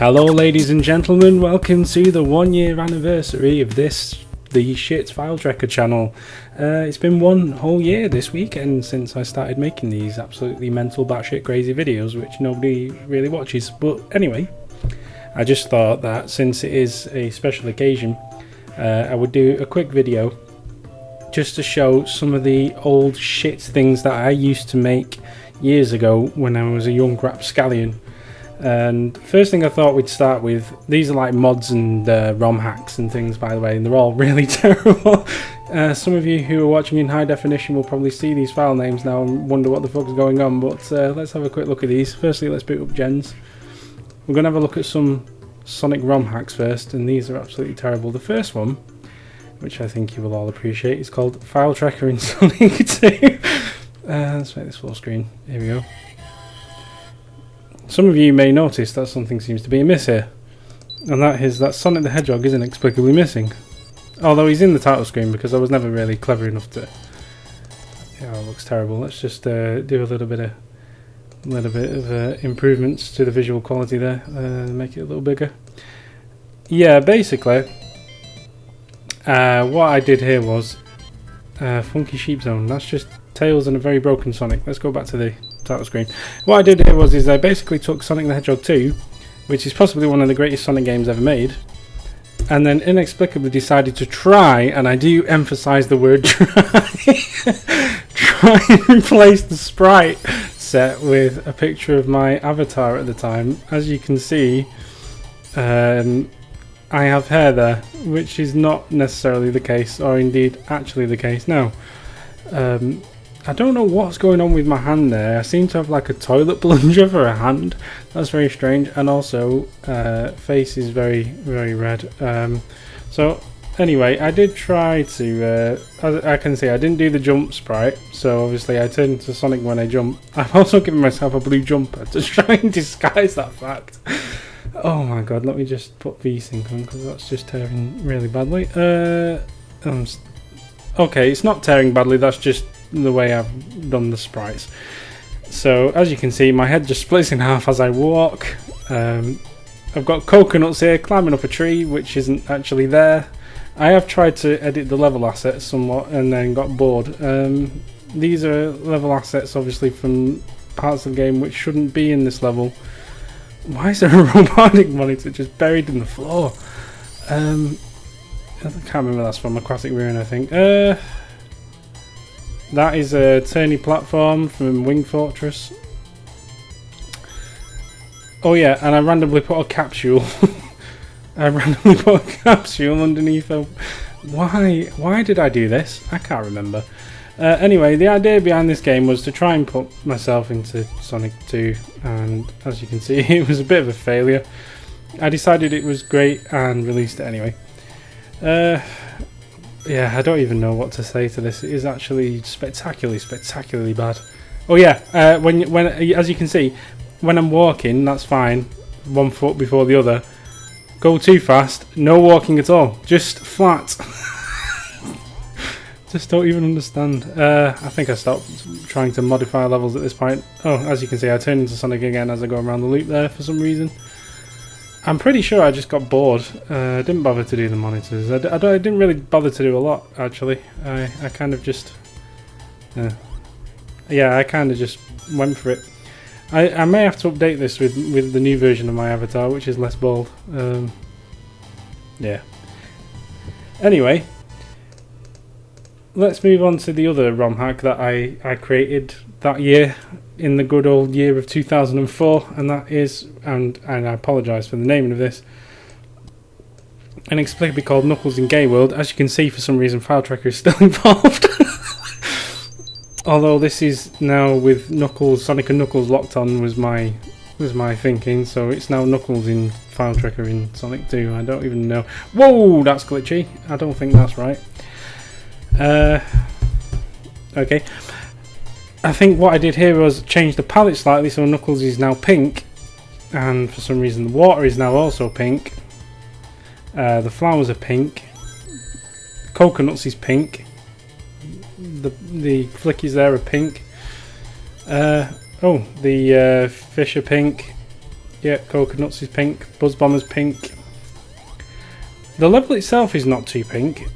Hello ladies and gentlemen, welcome to the 1 year anniversary of the shit FileTrekker channel. It's been one whole year this weekend since I started making these absolutely mental batshit crazy videos which nobody really watches, but anyway, I just thought that since it is a special occasion I would do a quick video just to show some of the old shit things that I used to make years ago when I was a young rapscallion. And first thing I thought we'd start with, these are like mods and ROM hacks and things, by the way, and they're all really terrible. Some of you who are watching in high definition will probably see these file names now and wonder what the fuck is going on, but let's have a quick look at these. Firstly, let's boot up gens. We're going to have a look at some Sonic ROM hacks first, and these are absolutely terrible. The first one, which I think you will all appreciate, is called FileTrekker in Sonic 2. Let's make this full screen. Here we go. Some of you may notice that something seems to be amiss here, and that is that Sonic the Hedgehog is inexplicably missing. Although he's in the title screen because I was never really clever enough to... Yeah, it looks terrible. Let's just do a little bit of improvements to the visual quality there, make it a little bigger. Yeah, basically, what I did here was Funky Sheep Zone. That's just Tails and a very broken Sonic. Let's go back to the title screen. What I did here was I basically took Sonic the Hedgehog 2, which is possibly one of the greatest Sonic games ever made, and then inexplicably decided to try, and I do emphasize the word try and replace the sprite set with a picture of my avatar at the time. As you can see, I have hair there, which is not necessarily the case, or indeed actually the case now. I don't know what's going on with my hand there. I seem to have like a toilet plunger for a hand. That's very strange. And also, face is very, very red. So anyway, I did try to, as I can see, I didn't do the jump sprite. So obviously I turned into Sonic when I jump. I've also given myself a blue jumper to try and disguise that fact. Oh my god, let me just put VSync on because that's just tearing really badly. Okay, it's not tearing badly, that's just the way I've done the sprites. So as you can see, my head just splits in half as I walk. I've got coconuts here climbing up a tree which isn't actually there. I have tried to edit the level assets somewhat and then got bored. These are level assets obviously from parts of the game which shouldn't be in this level. Why is there a robotic monitor just buried in the floor? I can't remember, that's from Aquatic Ruin I think. That is a turny platform from Wing Fortress. Oh yeah, and I randomly put a capsule. I randomly put a capsule underneath a... Why did I do this? I can't remember. Anyway, the idea behind this game was to try and put myself into Sonic 2, and as you can see, it was a bit of a failure. I decided it was great and released it anyway. Yeah, I don't even know what to say to this. It is actually spectacularly bad. Oh yeah, when as you can see, when I'm walking, that's fine. 1 foot before the other. Go too fast, no walking at all. Just flat. Just don't even understand. I think I stopped trying to modify levels at this point. Oh, as you can see, I turned into Sonic again as I go around the loop there for some reason. I'm pretty sure I just got bored. I didn't bother to do the monitors. I didn't really bother to do a lot, actually. I kind of just... yeah, I kind of just went for it. I may have to update this with the new version of my avatar, which is less bold. Yeah. Anyway, let's move on to the other ROM hack that I created that year, in the good old year of 2004, and that is, and I apologise for the naming of this, inexplicably called Knuckles in Gay World. As you can see, for some reason FileTrekker is still involved. Although this is now with Knuckles, Sonic and Knuckles locked on was my thinking, so it's now Knuckles in FileTrekker in Sonic 2. I don't even know. Whoa, that's glitchy. I don't think that's right. Okay. I think what I did here was change the palette slightly, so Knuckles is now pink, and for some reason the water is now also pink. The flowers are pink. Coconuts is pink. The flickies there are pink. Oh, the fish are pink. Yeah, Coconuts is pink. Buzz Bomber's pink. The level itself is not too pink,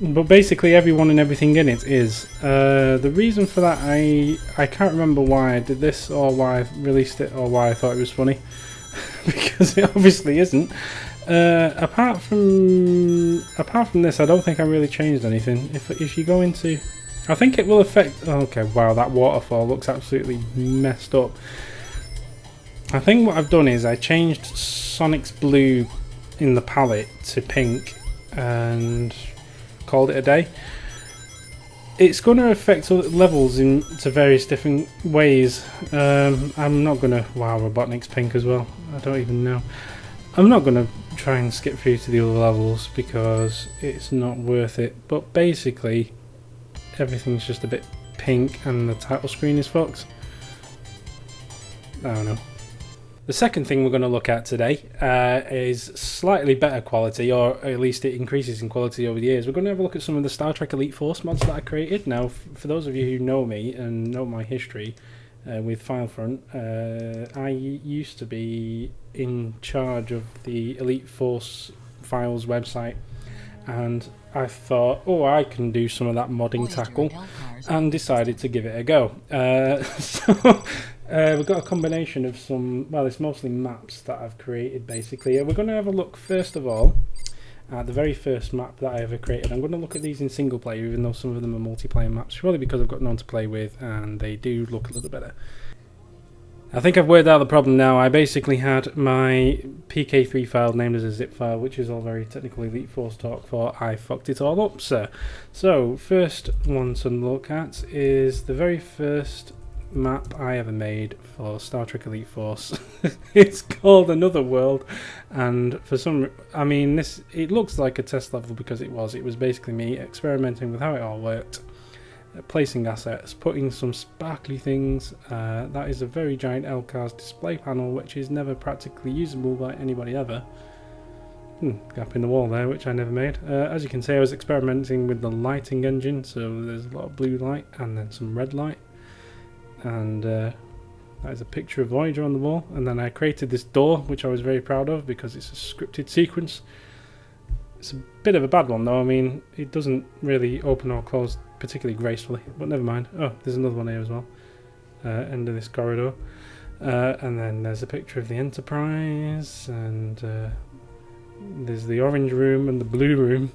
but basically everyone and everything in it is. The reason for that, I can't remember why I did this, or why I released it, or why I thought it was funny. Because it obviously isn't. Apart from this, I don't think I really changed anything. If you go into... I think it will affect... Okay, wow, that waterfall looks absolutely messed up. I think what I've done is I changed Sonic's blue in the palette to pink and called it a day. It's going to affect levels into various different ways. I'm not going to... Wow, Robotnik's pink as well. I don't even know. I'm not going to try and skip through to the other levels because it's not worth it. But basically, everything's just a bit pink and the title screen is fucked. I don't know. The second thing we're going to look at today is slightly better quality, or at least it increases in quality over the years. We're going to have a look at some of the Star Trek Elite Force mods that I created. Now, for those of you who know me and know my history with FileFront, I used to be in charge of the Elite Force Files website, and I thought, oh, I can do some of that modding tackle, and decided to give it a go. We've got a combination of some, well, it's mostly maps that I've created basically. We're going to have a look first of all at the very first map that I ever created. I'm going to look at these in single player, even though some of them are multiplayer maps, probably because I've got none to play with and they do look a little better. I think I've worked out the problem now. I basically had my PK3 file named as a zip file, which is all very technical Elite Force talk for. I fucked it all up, sir. So, first one to look at is the very first map I ever made for Star Trek Elite Force. It's called Another World, and for some, I mean, it looks like a test level because it was basically me experimenting with how it all worked, placing assets, putting some sparkly things. That is a very giant LCARS display panel which is never practically usable by anybody ever. Gap in the wall there, which I never made. As you can see, I was experimenting with the lighting engine, so there's a lot of blue light and then some red light. And that is a picture of Voyager on the wall, and then I created this door which I was very proud of because it's a scripted sequence. It's a bit of a bad one though. I mean, it doesn't really open or close particularly gracefully, but never mind. Oh, there's another one here as well, end of this corridor, and then there's a picture of the Enterprise, and there's the orange room and the blue room.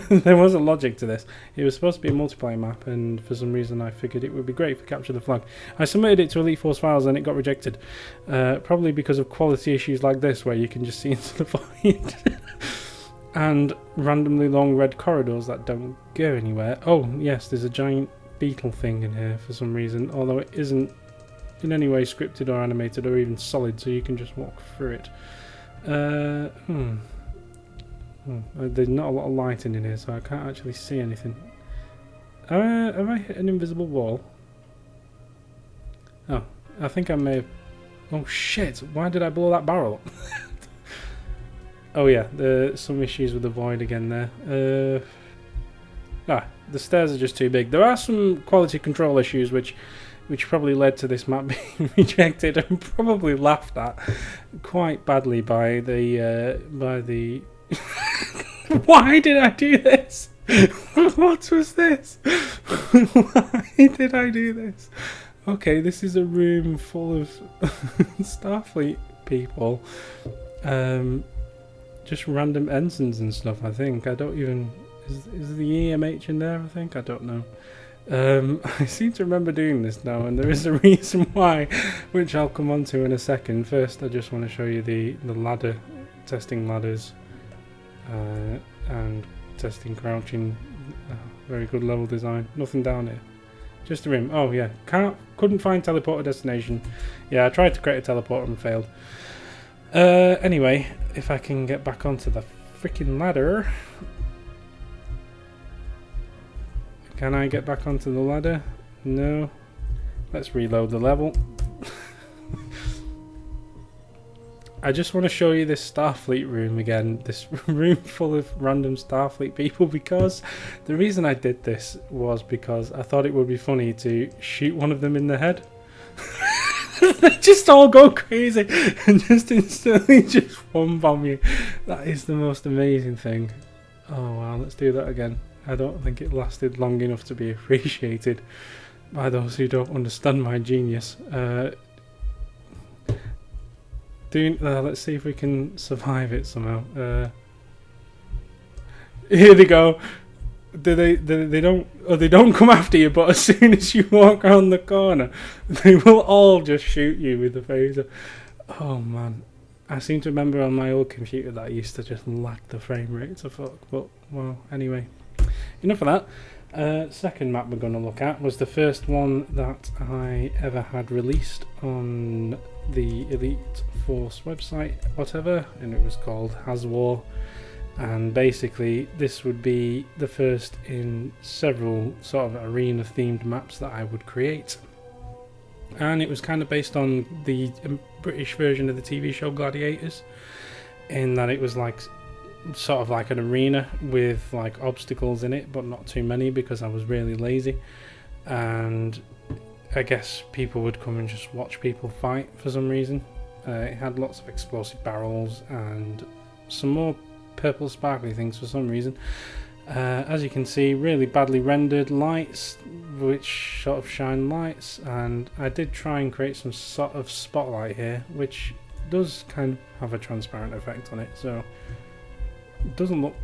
There was a logic to this. It was supposed to be a multiplayer map, and for some reason I figured it would be great for Capture the Flag. I submitted it to Elite Force Files and it got rejected, probably because of quality issues like this where you can just see into the void. And randomly long red corridors that don't go anywhere. Oh yes, there's a giant beetle thing in here for some reason, although it isn't in any way scripted or animated or even solid, so you can just walk through it. There's not a lot of lighting in here, so I can't actually see anything. Have I hit an invisible wall? Oh, I think I may have... Oh shit, why did I blow that barrel up? Oh yeah, there's some issues with the void again there. The stairs are just too big. There are some quality control issues which probably led to this map being rejected and probably laughed at quite badly by the Why did I do this? What was this? Why did I do this? Okay, this is a room full of Starfleet people. Just random ensigns and stuff, I think. I don't even... Is the EMH in there, I think? I don't know. I seem to remember doing this now, and there is a reason why, which I'll come on to in a second. First, I just want to show you the ladder, testing ladders, and testing crouching. Very good level design. Nothing down here. Just a room. Oh yeah, couldn't find teleporter destination. Yeah, I tried to create a teleporter and failed. Anyway, if I can get back onto the freaking ladder. Can I get back onto the ladder? No. Let's reload the level. I just want to show you this Starfleet room again. This room full of random Starfleet people, because the reason I did this was because I thought it would be funny to shoot one of them in the head. They just all go crazy and just instantly just one bomb you. That is the most amazing thing. Oh wow, let's do that again. I don't think it lasted long enough to be appreciated by those who don't understand my genius. Let's see if we can survive it somehow. Here they go. They don't come after you, but as soon as you walk around the corner, they will all just shoot you with the phaser. Oh man, I seem to remember on my old computer that I used to just lag the frame rate to fuck. But well, anyway, enough of that. Second map we're going to look at was the first one that I ever had released on the Elite Force website, whatever, and it was called Haswar. And basically this would be the first in several sort of arena themed maps that I would create, and it was kind of based on the British version of the TV show Gladiators, in that it was like sort of like an arena with like obstacles in it, but not too many because I was really lazy, and I guess people would come and just watch people fight for some reason. It had lots of explosive barrels and some more purple sparkly things for some reason. As you can see, really badly rendered lights which sort of shine lights, and I did try and create some sort of spotlight here which does kind of have a transparent effect on it, so it doesn't look,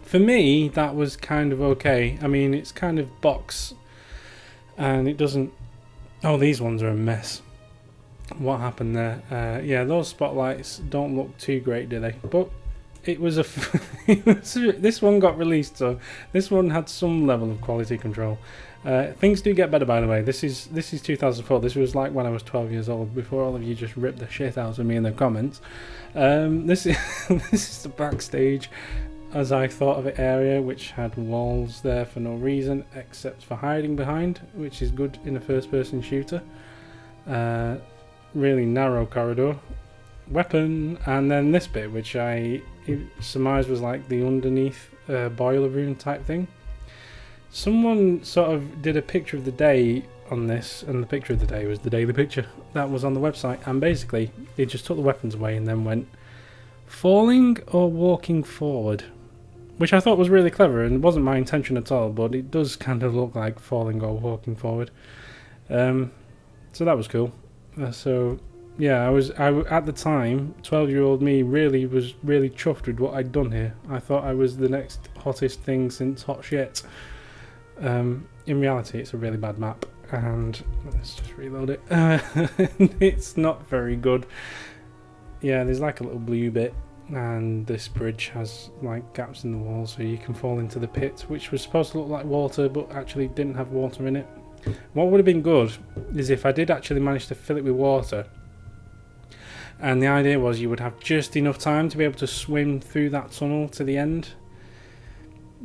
for me that was kind of okay. I mean, it's kind of box and it doesn't, oh, these ones are a mess. What happened there? Yeah, those spotlights don't look too great, do they? But it was this one got released, so this one had some level of quality control. Things do get better, by the way. This is 2004. This was like when I was 12 years old, before all of you just ripped the shit out of me in the comments. This is this is the backstage as I thought of it area, which had walls there for no reason except for hiding behind, which is good in a first-person shooter. Really narrow corridor, weapon, and then this bit, which I surmised was like the underneath boiler room type thing. Someone sort of did a picture of the day on this, and the picture of the day was the daily picture that was on the website, and basically they just took the weapons away and then went falling or walking forward, which I thought was really clever, and it wasn't my intention at all, but it does kind of look like falling or walking forward. So that was cool. So yeah, I at the time, 12-year-old me was really chuffed with what I'd done here. I thought I was the next hottest thing since hot shit. In reality, it's a really bad map, and let's just reload it. It's not very good. Yeah, there's like a little blue bit, and this bridge has like gaps in the wall, so you can fall into the pit, which was supposed to look like water, but actually didn't have water in it. What would have been good is if I did actually manage to fill it with water, and the idea was you would have just enough time to be able to swim through that tunnel to the end.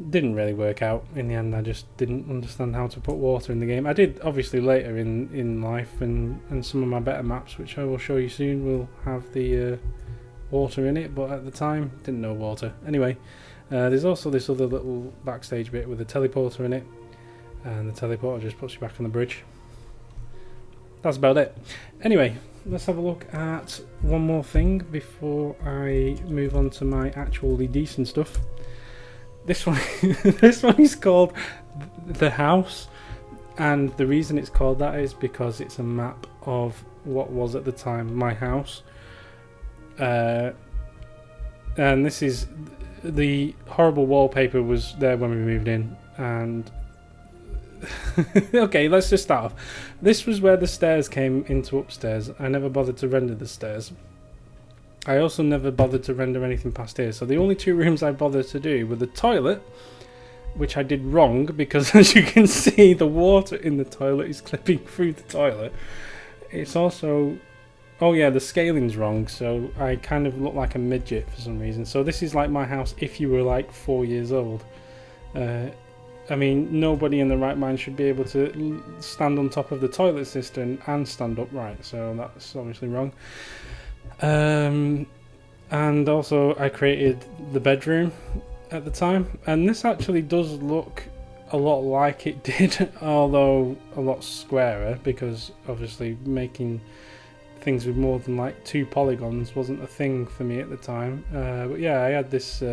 Didn't really work out in the end. I just didn't understand how to put water in the game. I did obviously later in life, and some of my better maps, which I will show you soon, will have the water in it, but at the time didn't know water. Anyway, there's also this other little backstage bit with a teleporter in it, and the teleporter just puts you back on the bridge. That's about it. Anyway, let's have a look at one more thing before I move on to my actually decent stuff. This one, this one is called The House, and the reason it's called that is because it's a map of what was at the time my house. And this is the horrible wallpaper was there when we moved in, and okay, let's just start off. This was where the stairs came into upstairs. I never bothered to render the stairs. I also never bothered to render anything past here, so the only two rooms I bothered to do were the toilet, which I did wrong because as you can see the water in the toilet is clipping through the toilet. It's also, oh yeah, the scaling's wrong, so I kind of look like a midget for some reason. So this is like my house if you were like 4 years old. I mean, nobody in the right mind should be able to stand on top of the toilet cistern and stand upright, so that's obviously wrong. And also I created the bedroom at the time, and this actually does look a lot like it did, although a lot squarer, because obviously making things with more than like 2 polygons wasn't a thing for me at the time. But yeah, I had this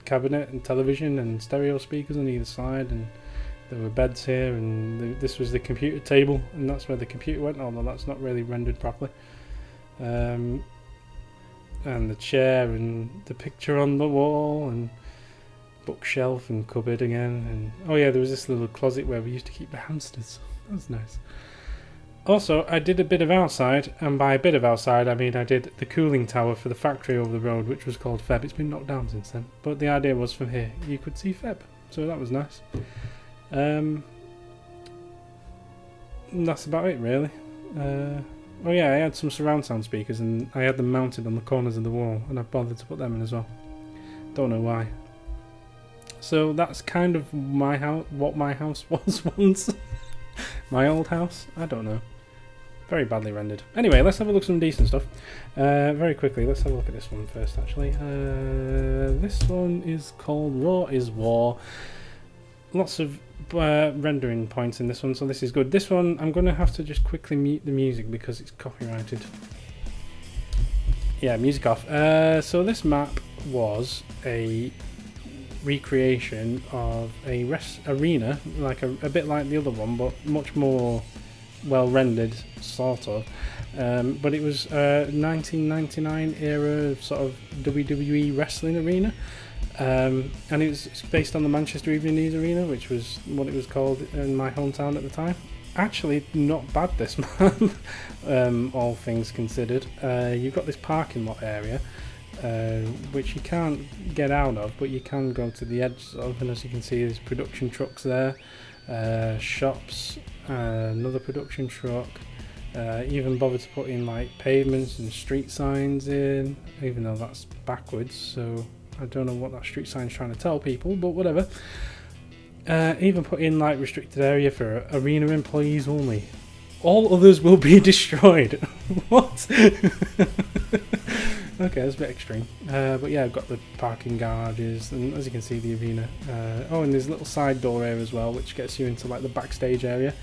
cabinet and television and stereo speakers on either side, and there were beds here, and this was the computer table, and that's where the computer went, although that's not really rendered properly. And the chair and the picture on the wall, and bookshelf and cupboard again, and oh yeah, there was this little closet where we used to keep the hamsters. That was nice. Also, I did a bit of outside, and by a bit of outside I mean I did the cooling tower for the factory over the road, which was called Feb. It's been knocked down since then, but the idea was from here you could see Feb, so that was nice. That's about it really. Oh yeah, I had some surround sound speakers, and I had them mounted on the corners of the wall, and I've bothered to put them in as well. Don't know why. So that's kind of my house, what my house was once. My old house? I don't know. Very badly rendered. Anyway, let's have a look at some decent stuff. Very quickly, let's have a look at this one first actually. This one is called Raw is War. Lots of rendering points in this one, so this is good. This one, I'm going to have to just quickly mute the music because it's copyrighted. Yeah, music off. So this map was a recreation of a arena, like a bit like the other one, but much more well rendered, sort of. But it was 1999 era sort of WWE wrestling arena, and it's based on the Manchester Evening News Arena, which was what it was called in my hometown at the time. Actually, not bad this map, all things considered. You've got this parking lot area, which you can't get out of, but you can go to the edge of, and as you can see there's production trucks there, shops, another production truck, even bothered to put in like pavements and street signs in, even though that's backwards, so I don't know what that street sign's trying to tell people, but whatever. Even put in like restricted area for arena employees only. All others will be destroyed. What? Okay, that's a bit extreme. But yeah, I've got the parking garages, and as you can see, the arena. Oh, and there's a little side door here as well, which gets you into like the backstage area,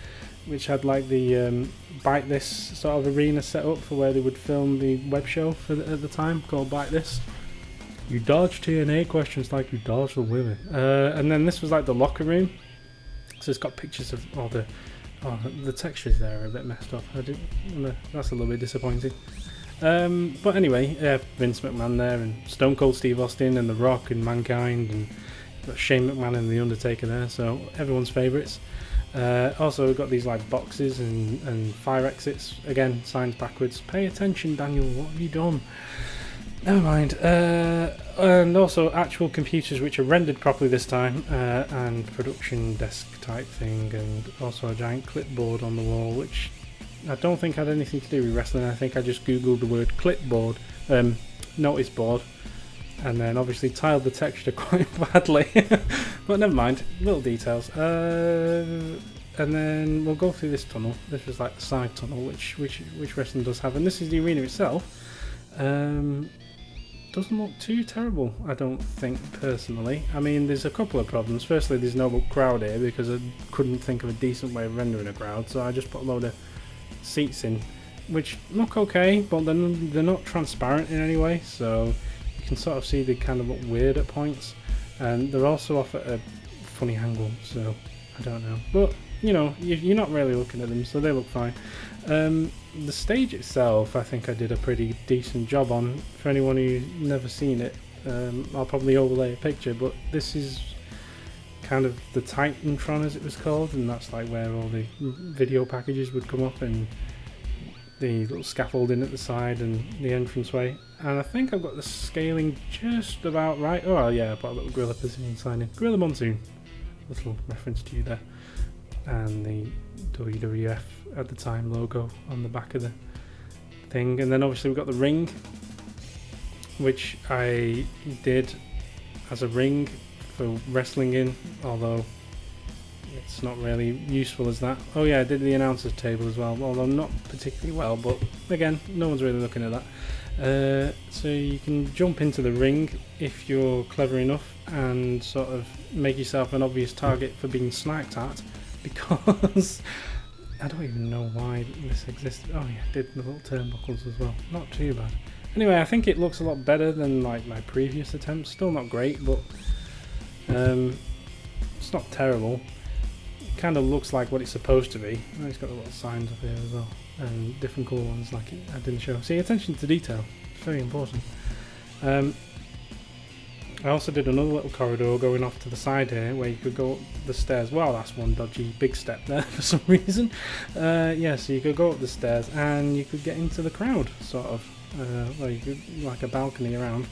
which had like the Bite This sort of arena set up for where they would film the web show at the time, called Bite This. You dodge TNA questions like you dodge the women. And then this was like the locker room. So it's got pictures of all the... Oh, the textures there are a bit messed up. That's a little bit disappointing. But anyway, Vince McMahon there, and Stone Cold Steve Austin, and The Rock, and Mankind, and got Shane McMahon and The Undertaker there, so everyone's favourites. Also we've got these like boxes and fire exits, again signs backwards. Pay attention, Daniel, what have you done? Never mind. And also actual computers which are rendered properly this time, and production desk type thing, and also a giant clipboard on the wall, which I don't think had anything to do with wrestling. I think I just googled the word clipboard, notice board, and then obviously tiled the texture quite badly. But never mind, little details. And then we'll go through this tunnel. This was like the side tunnel, which wrestling does have, and this is the arena itself. Doesn't look too terrible, I don't think, personally. I mean, there's a couple of problems. Firstly, there's no crowd here because I couldn't think of a decent way of rendering a crowd, so I just put a load of seats in, which look okay, but then they're not transparent in any way, so you can sort of see they kind of look weird at points, and they're also off at a funny angle, so I don't know. But, you know, you're not really looking at them, so they look fine. The stage itself, I think I did a pretty decent job on. For anyone who's never seen it, I'll probably overlay a picture, but this is kind of the Titantron as it was called, and that's like where all the video packages would come up, and the little scaffolding at the side and the entranceway. And I think I've got the scaling just about right. Oh yeah, I put a little Gorilla Position sign in. Gorilla Monsoon, little reference to you there. And the WWF at the time logo on the back of the thing, and then obviously we've got the ring, which I did as a ring for wrestling in, although it's not really useful as that. Oh yeah, I did the announcer's table as well, although not particularly well, but again, no one's really looking at that. So you can jump into the ring if you're clever enough and sort of make yourself an obvious target for being sniped at, because I don't even know why this existed. Oh yeah, did the little turnbuckles as well. Not too bad. Anyway, I think it looks a lot better than like my previous attempts. Still not great, but it's not terrible. It kind of looks like what it's supposed to be. Oh, it's got the little signs up here as well, and different colour ones like I didn't show. See, attention to detail. It's very important. I also did another little corridor going off to the side here where you could go up the stairs. Well, that's one dodgy big step there for some reason. Yeah, so you could go up the stairs and you could get into the crowd, sort of. Well, you could, like a balcony around.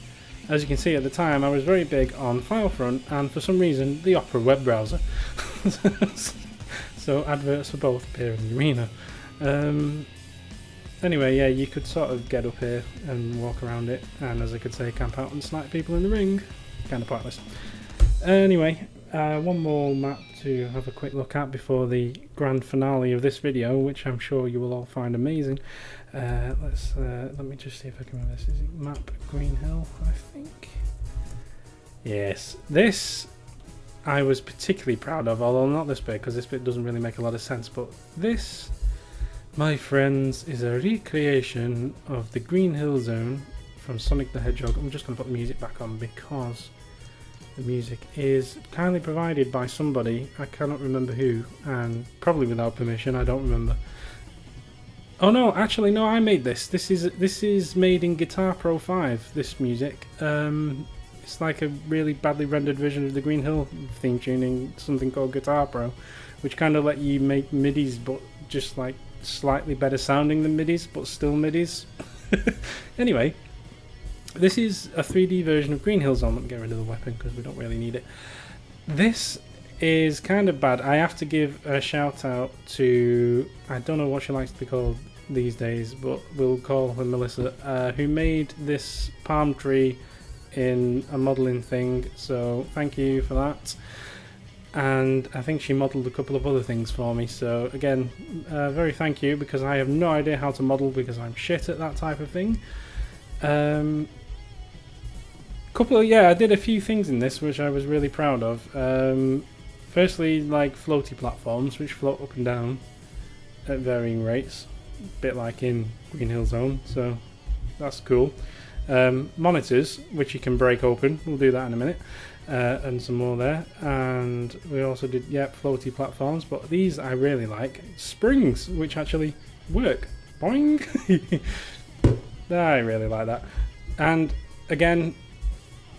As you can see, at the time I was very big on FileFront and for some reason the Opera web browser. So adverts for both appear in the arena. Anyway, yeah, you could sort of get up here and walk around it, and as I could say, camp out and snipe people in the ring. Kind of pointless. Anyway, one more map to have a quick look at before the grand finale of this video, which I'm sure you will all find amazing. Let me just see if I can remember this. Is it map Green Hill, I think? Yes, this I was particularly proud of, although not this bit, because this bit doesn't really make a lot of sense, but this, my friends, is a recreation of the Green Hill Zone from Sonic the Hedgehog. I'm just going to put the music back on because the music is kindly provided by somebody, I cannot remember who, and probably without permission, I don't remember. Oh no, actually no, I made this. This is made in Guitar Pro 5, this music. It's like a really badly rendered version of the Green Hill theme tuning, something called Guitar Pro, which kind of let you make midis, but just like slightly better sounding than midis, but still midis. Anyway, this is a 3D version of Green Hill Zone. Let me get rid of the weapon because we don't really need it. This is kind of bad. I have to give a shout out to, I don't know what she likes to be called these days, but we'll call her Melissa, who made this palm tree in a modelling thing, so thank you for that. And I think she modelled a couple of other things for me, so again, very thank you, because I have no idea how to model because I'm shit at that type of thing. I did a few things in this which I was really proud of. Firstly, like floaty platforms which float up and down at varying rates, a bit like in Green Hill Zone, so that's cool. Monitors which you can break open, we'll do that in a minute, and some more there. And we also did floaty platforms, but these I really like. Springs which actually work. Boing. I really like that. And again,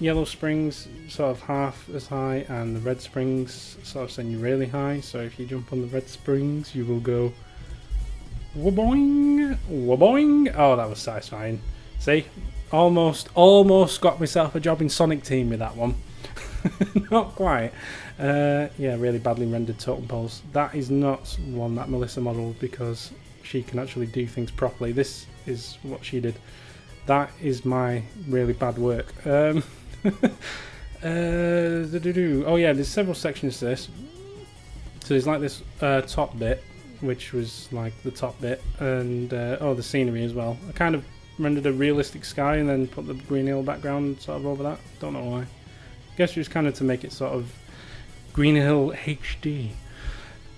yellow springs sort of half as high, and the red springs sort of send you really high, so if you jump on the red springs you will go waboing, waboing. Oh, that was satisfying. See, almost got myself a job in Sonic Team with that one. Not quite. Yeah, really badly rendered totem poles. That is not one that Melissa modelled because she can actually do things properly. This is what she did. That is my really bad work. Oh yeah, there's several sections to this. So there's like this top bit, which was like the top bit, and the scenery as well. I kind of rendered a realistic sky and then put the Green Hill background sort of over that. Don't know why. I guess it was kind of to make it sort of Green Hill HD.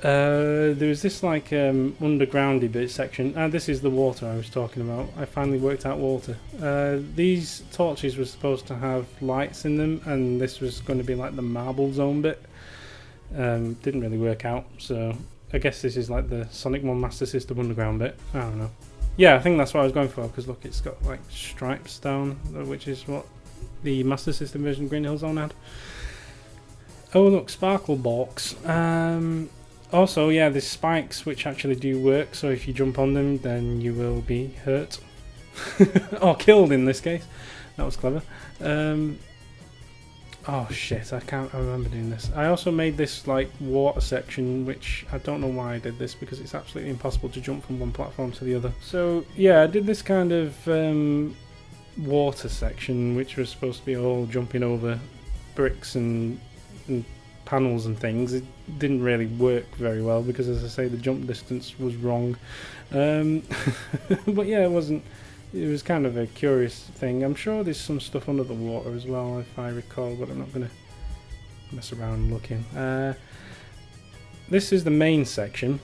There was this like undergroundy bit section, and this is the water I was talking about. I finally worked out water. These torches were supposed to have lights in them, and this was going to be like the marble zone bit. Didn't really work out, so I guess this is like the Sonic 1 Master System underground bit. I don't know. Yeah, I think that's what I was going for, because look, it's got like stripes down, which is what the Master System version of Green Hill Zone had. Oh look, sparkle box. Also, yeah, there's spikes which actually do work, so if you jump on them then you will be hurt. Or killed in this case. That was clever. Oh shit, I remember doing this. I also made this like water section, which I don't know why I did this, because it's absolutely impossible to jump from one platform to the other. So yeah, I did this kind of water section, which was supposed to be all jumping over bricks and panels and things. It didn't really work very well because, as I say, the jump distance was wrong. But yeah, it wasn't it was kind of a curious thing. I'm sure there's some stuff under the water as well, if I recall, but I'm not going to mess around looking. This is the main section,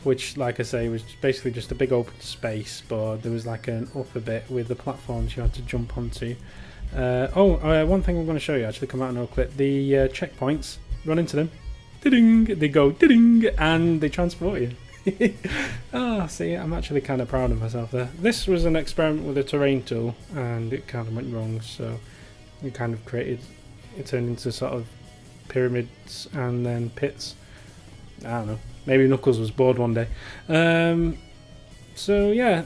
which, like I say, was basically just a big open space, but there was like an upper bit with the platforms you had to jump onto. One thing I'm going to show you, actually, come out in a clip. The checkpoints, run into them, ding, they go ding, and they transport you. See, I'm actually kind of proud of myself there. This was an experiment with a terrain tool, and it kind of went wrong, so it kind of it turned into sort of pyramids and then pits. I don't know, maybe Knuckles was bored one day. So yeah,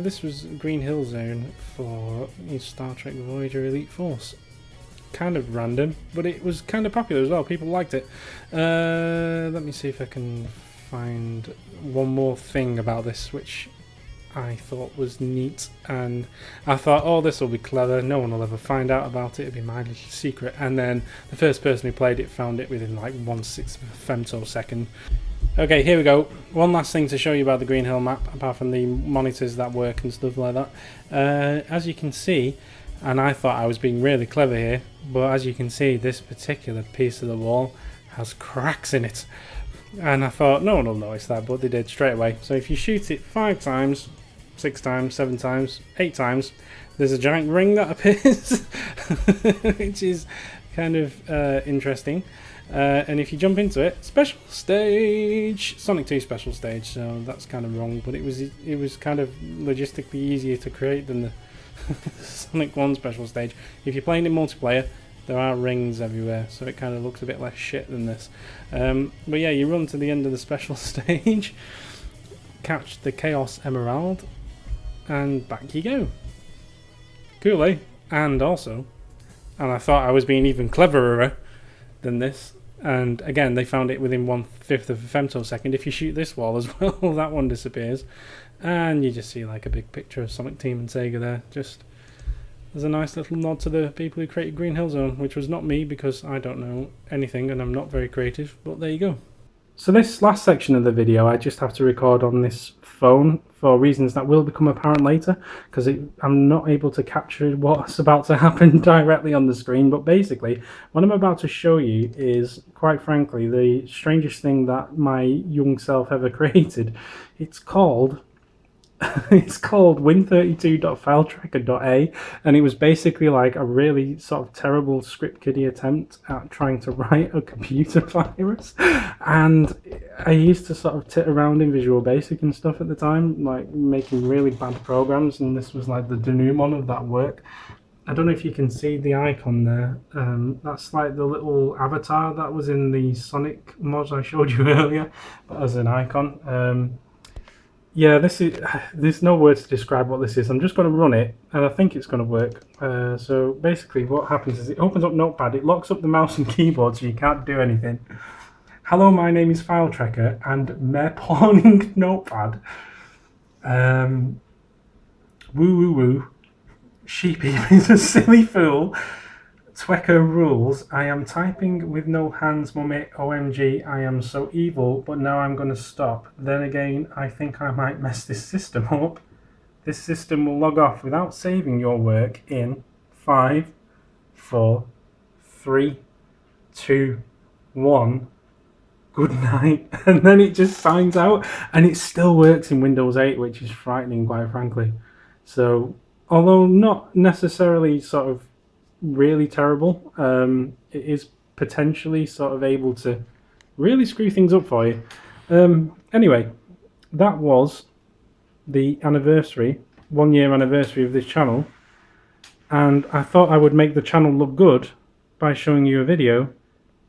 this was Green Hill Zone for Star Trek Voyager Elite Force. Kind of random, but it was kind of popular as well. People liked it. Let me see if I can find one more thing about this, which I thought was neat, and I thought, oh, this will be clever, no one will ever find out about it, it'll be my little secret. And then the first person who played it found it within like 1/6 of a femtosecond. Okay, here we go. One last thing to show you about the Green Hill map, apart from the monitors that work and stuff like that. As you can see, and I thought I was being really clever here, but as you can see, this particular piece of the wall has cracks in it. And I thought, no one will notice that, but they did straight away. So if you shoot it 5 times, 6 times, 7 times, 8 times, there's a giant ring that appears, which is kind of interesting. And if you jump into it, special stage, Sonic 2 special stage, so that's kind of wrong, but it was kind of logistically easier to create than the Sonic 1 special stage. If you're playing in multiplayer, there are rings everywhere, so it kind of looks a bit less shit than this. But yeah, you run to the end of the special stage, catch the Chaos Emerald, and back you go. Cool, eh? And also, and I thought I was being even cleverer than this, and again, they found it within 1/5 of a femtosecond. If you shoot this wall as well, that one disappears, and you just see like a big picture of Sonic Team and Sega there. Just as a nice little nod to the people who created Green Hill Zone, which was not me, because I don't know anything and I'm not very creative, but there you go. So this last section of the video I just have to record on this phone for reasons that will become apparent later, because I'm not able to capture what's about to happen directly on the screen. But basically, what I'm about to show you is, quite frankly, the strangest thing that my young self ever created. It's called win32.filetrekker.a, and it was basically like a really sort of terrible script kiddie attempt at trying to write a computer virus. And I used to sort of tit around in Visual Basic and stuff at the time, like making really bad programs, and this was like the denouement of that work. I don't know if you can see the icon there. That's like the little avatar that was in the Sonic mods I showed you earlier, but as an icon. Yeah, there's no words to describe what this is. I'm just going to run it, and I think it's going to work. So basically what happens is it opens up Notepad, it locks up the mouse and keyboard so you can't do anything. Hello, my name is FileTrekker, and mere pawning Notepad. Woo woo woo. Sheepy is a silly fool. Twekker rules. I am typing with no hands, mummy. OMG, I am so evil, but now I'm going to stop. Then again, I think I might mess this system up. This system will log off without saving your work in 5, 4, 3, 2, 1. Good night. And then it just signs out, and it still works in Windows 8, which is frightening, quite frankly. So, although not necessarily sort of really terrible, it is potentially sort of able to really screw things up for you. Anyway, that was the anniversary, 1 year anniversary of this channel, and I thought I would make the channel look good by showing you a video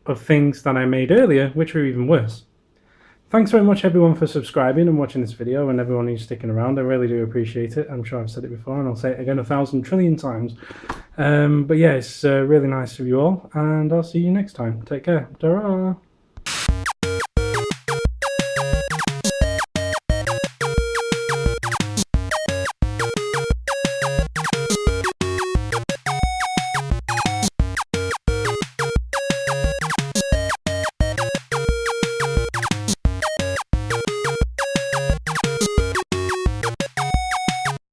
of things that I made earlier which are even worse. Thanks very much everyone for subscribing and watching this video, and everyone who's sticking around. I really do appreciate it. I'm sure I've said it before and I'll say it again 1,000 trillion times. But yeah, it's really nice of you all, and I'll see you next time. Take care. Ta-ra!